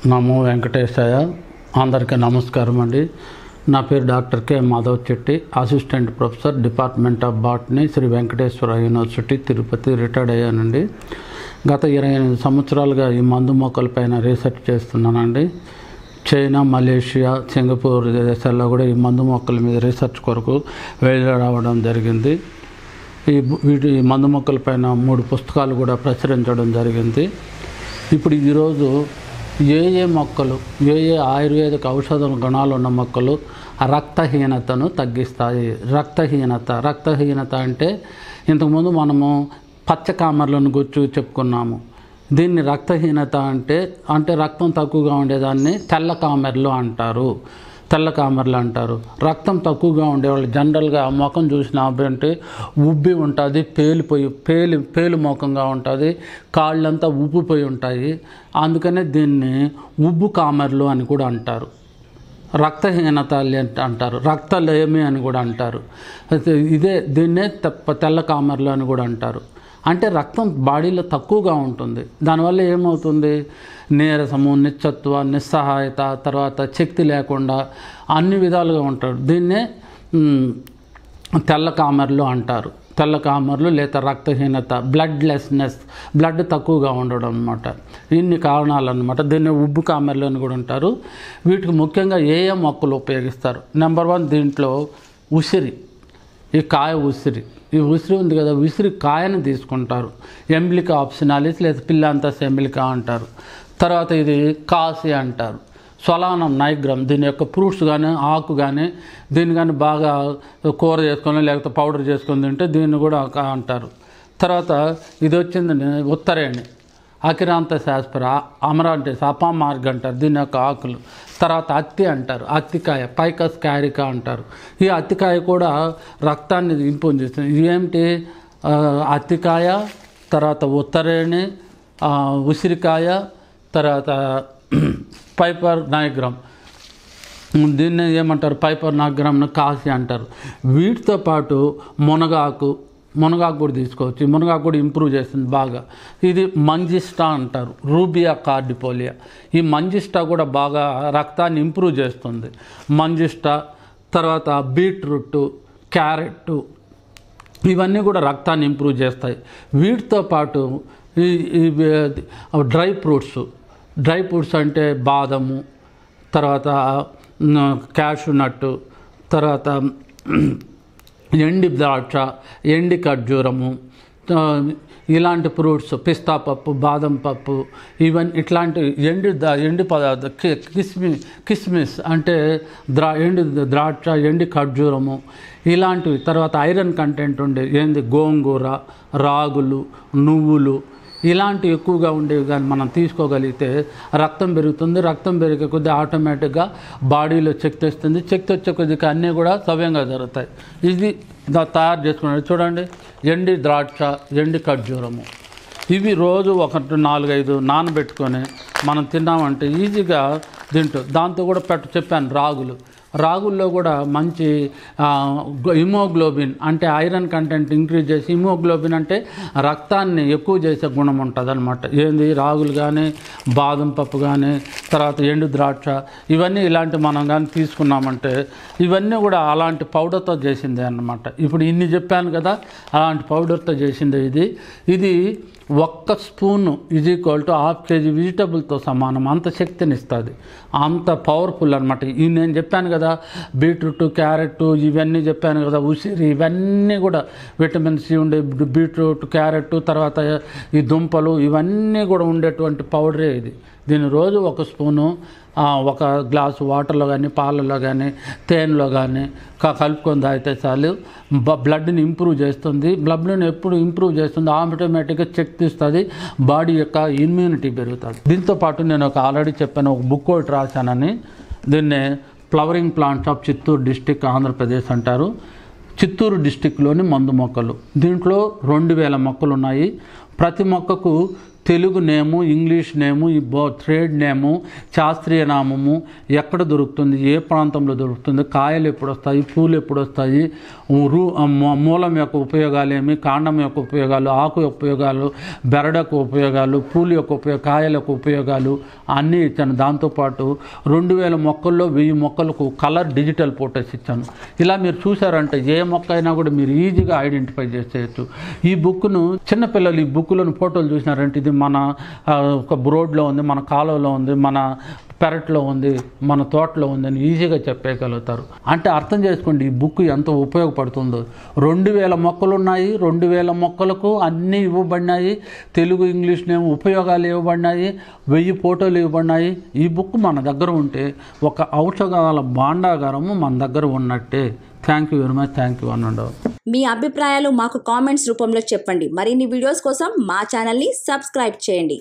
నమో వెంకటేశాయ. అందరికీ నమస్కారం అండి. నా పేరు doctor K Madhav Chetti, assistant professor, department of botany, Sri Venkateswara University, Tirupati. Retired అయ్యానండి. గత 28 సంవత్సరాలుగా ఈ మందు మొక్కలపైన రీసెర్చ్ చేస్తున్నానండి. చైనా, మలేషియా, సింగపూర్ దేశాల్లో కూడా ఈ మందు మొక్కల మీద రీసెర్చ్ కొరకు వెళ్ళి రావడం జరిగింది. ఈ మందు మొక్కలపైన 3 పుస్తకాలు కూడా ప్రచురించడం జరిగింది. ఇప్పుడు ఈరోజు ఏ మొక్కలు, ఏ ఆయుర్వేదిక ఔషధ గుణాలు ఉన్న మొక్కలు రక్తహీనతను తగ్గిస్తాయి. రక్తహీనత అంటే ఇంతకుముందు మనము పచ్చకామర్లను గుర్చు చెప్పుకున్నాము. దీన్ని రక్తహీనత అంటే రక్తం తక్కువగా ఉండేదాన్ని తెల్ల కామెర్లు అంటారు. రక్తం తక్కువగా ఉండేవాళ్ళు జనరల్గా ముఖం చూసినామంటే ఉబ్బి ఉంటుంది, పేలు ముఖంగా ఉంటుంది, కాళ్ళంతా ఉబ్బిపోయి ఉంటాయి. అందుకనే దీన్ని ఉబ్బు కామెర్లు అని కూడా అంటారు. రక్తహీనత అంటారు, రక్తలేమి అని కూడా అంటారు. దీన్నే తెల్ల కామెర్లు అని కూడా అంటారు. అంటే రక్తం బాడీలో తక్కువగా ఉంటుంది. దానివల్ల ఏమవుతుంది? నీరసము, నిశ్చత్వ, నిస్సహాయత, తర్వాత శక్తి లేకుండా అన్ని విధాలుగా ఉంటాడు. దీన్నే తెల్ల కామెర్లు అంటారు. తెల్ల కామెర్లు లేదా రక్తహీనత, బ్లడ్ తక్కువగా ఉండడం అన్నమాట. ఇన్ని కారణాలు అన్నమాట. దీన్ని ఉబ్బు కామెర్లు అని కూడా అంటారు. వీటికి ముఖ్యంగా ఏ మొక్కలు ఉపయోగిస్తారు? నెంబర్ 1 దీంట్లో ఉసిరి. ఈ కాయ ఉసిరి ఉంది కదా, ఉసిరి కాయను తీసుకుంటారు. ఎంబ్లికా ఆప్షనాలిస్ లేదా పిల్లాంతస్ ఎంబ్లికా అంటారు. తర్వాత ఇది కాసి అంటారు. సొలానం నైగ్రమ్, దీని యొక్క ఫ్రూట్స్ కానీ ఆకు కానీ దీన్ని కానీ బాగా కూర చేసుకొని లేకపోతే పౌడర్ చేసుకొని తింటే దీన్ని కూడా అంటారు. తర్వాత ఇది వచ్చింది ఉత్తరేణి, అకిరాంతస్ ఆస్పెరా, అమరాంటిస్, అపామార్గ్ అంటారు దీని యొక్క ఆకులు. తర్వాత అత్తి అంటారు, అత్తికాయ, పైకస్ క్యారికా అంటారు. ఈ అత్తికాయ కూడా రక్తాన్ని ఇంప్రూవ్ చేస్తుంది. ఇవేమిటి? అత్తికాయ, తర్వాత ఉత్తరేణి, ఉసిరికాయ, తర్వాత పైపర్ నైగ్రామ్, దీన్ని ఏమంటారు? పైపర్ నైగ్రామ్ను కాసి అంటారు. వీటితో పాటు మునగాకు కూడా తీసుకోవచ్చు. మునగాకు కూడా ఇంప్రూవ్ చేస్తుంది బాగా. ఇది మంజిస్టా అంటారు, రూబియా కార్డిపోలియా. ఈ మంజిస్టా కూడా బాగా రక్తాన్ని ఇంప్రూవ్ చేస్తుంది. మంజిస్టా, తర్వాత బీట్రూట్, క్యారెట్, ఇవన్నీ కూడా రక్తాన్ని ఇంప్రూవ్ చేస్తాయి. వీటితో పాటు ఈ డ్రై ఫ్రూట్స్ అంటే బాదము, తర్వాత క్యాషూ నట్టు, తర్వాత ఎండి ద్రాక్ష, ఎండి ఖర్జూరము, ఇలాంటి ఫ్రూట్స్, పిస్తా పప్పు, బాదం పప్పు, ఇవన్నీ ఇట్లాంటి ఎండి పదార్థం, కిస్మిస్ అంటే ఎండి ద్రాక్ష, ఎండి ఖర్జూరము, ఇలాంటివి. తర్వాత ఐరన్ కంటెంట్ ఉండే గోంగూర, రాగులు, నువ్వులు, ఇలాంటివి ఎక్కువగా ఉండేవి కానీ మనం తీసుకోగలిగితే రక్తం పెరుగుతుంది. రక్తం పెరిగే కొద్దీ ఆటోమేటిక్గా బాడీలో శక్తి వస్తుంది. శక్తి వచ్చే కొద్దిగా అన్నీ కూడా సవ్యంగా జరుగుతాయి. ఇది తయారు చేసుకున్నాడు చూడండి. ఎండి ద్రాక్ష, ఎండి ఖర్జూరము, ఇవి రోజు 4-5 నానబెట్టుకొని మనం తిన్నామంటే ఈజీగా తింటూ. దాంతో కూడా చెప్పాను రాగుల్లో కూడా మంచి హిమోగ్లోబిన్ అంటే ఐరన్ కంటెంట్ ఇంక్రీజ్ చేసి, హిమోగ్లోబిన్ అంటే రక్తాన్ని ఎక్కువ చేసే గుణం ఉంటుంది అనమాట. రాగులు కానీ, బాదం పప్పు కానీ, తర్వాత ఎండు ద్రాక్ష, ఇవన్నీ ఇలాంటి మనం కానీ తీసుకున్నామంటే ఇవన్నీ కూడా అలాంటి పౌడర్తో చేసిందే అన్నమాట. ఇప్పుడు ఇన్ని చెప్పాను కదా, అలాంటి పౌడర్తో చేసిందే ఇది 1 స్పూను = ½ kg వెజిటబుల్తో సమానం. అంత శక్తిని ఇస్తుంది, అంత పవర్ఫుల్ అనమాట. ఇవి నేను చెప్పాను కదా, బీట్రూట్, క్యారెట్, ఇవన్నీ చెప్పాను కదా, ఉసిరి, ఇవన్నీ కూడా విటమిన్ సి ఉండే బీట్రూట్, క్యారెట్, తర్వాత ఈ దుంపలు, ఇవన్నీ కూడా ఉండేటువంటి పౌడరే ఇది. దీన్ని రోజు 1 స్పూను 1 గ్లాసు వాటర్లో కానీ, పాలలో కానీ, తేనెలో కానీ కలుపుకొని తాగితే చాలు. బ్లడ్ని ఇంప్రూవ్ చేస్తుంది. బ్లడ్ని ఎప్పుడు ఇంప్రూవ్ చేస్తుంది? ఆటోమేటిక్గా శక్తి ఇస్తుంది, బాడీ యొక్క ఇమ్యూనిటీ పెరుగుతుంది. దీంతోపాటు నేను ఆల్రెడీ చెప్పాను, ఒక బుక్ ఒకటి రాశానని. దీన్నే flowering plants of Chittoor district, Andhra Pradesh అంటారు. చిత్తూరు డిస్టిక్లోని మందు మొక్కలు. దీంట్లో 2000 మొక్కలు ఉన్నాయి. ప్రతి మొక్కకు తెలుగు నేము, ఇంగ్లీష్ నేము, ఈ ట్రేడ్ నేము, శాస్త్రీయ నామము, ఎక్కడ దొరుకుతుంది, ఏ ప్రాంతంలో దొరుకుతుంది, కాయలు ఎప్పుడు వస్తాయి, పూలు ఎప్పుడు వస్తాయి, మూలం యొక్క ఉపయోగాలు ఏమి, కాండం యొక్క ఉపయోగాలు, ఆకు ఉపయోగాలు, బెరడకు ఉపయోగాలు, పూలు యొక్క కాయల యొక్క ఉపయోగాలు అన్నీ ఇచ్చాను. దాంతోపాటు 2000 మొక్కల్లో 1000 మొక్కలకు కలర్ డిజిటల్ ఫోటోస్ ఇచ్చాను. ఇలా మీరు చూసారంటే ఏ మొక్క అయినా కూడా మీరు ఈజీగా ఐడెంటిఫై చేసేయచ్చు. ఈ బుక్ను చిన్నపిల్లలు ఈ బుక్లను ఫోటోలు చూసినారంటే ఇది మన ఒక రోడ్లో ఉంది, మన కాలువలో ఉంది, మన పెరట్లో ఉంది, మన తోటలో ఉంది అని ఈజీగా చెప్పేయగలుగుతారు. అంటే అర్థం చేసుకోండి ఈ బుక్ ఎంత ఉపయోగపడుతుందో. 2000 మొక్కలు ఉన్నాయి, 2000 మొక్కలకు అన్నీ ఇవ్వబడినాయి, తెలుగు ఇంగ్లీష్ నేమ్ ఉపయోగాలు ఇవ్వబడినాయి, 1000 ఫోటోలు ఇవ్వబడినాయి. ఈ బుక్ మన దగ్గర ఉంటే ఒక ఔషధాల భాండాగారము మన దగ్గర ఉన్నట్టే. Thank you very much. Thank you అనండి. మీ అభిప్రాయాలు మాకు కామెంట్స్ రూపంలో చెప్పండి. మరిన్ని వీడియోస్ కోసం మా ఛానల్ని సబ్స్క్రైబ్ చేయండి.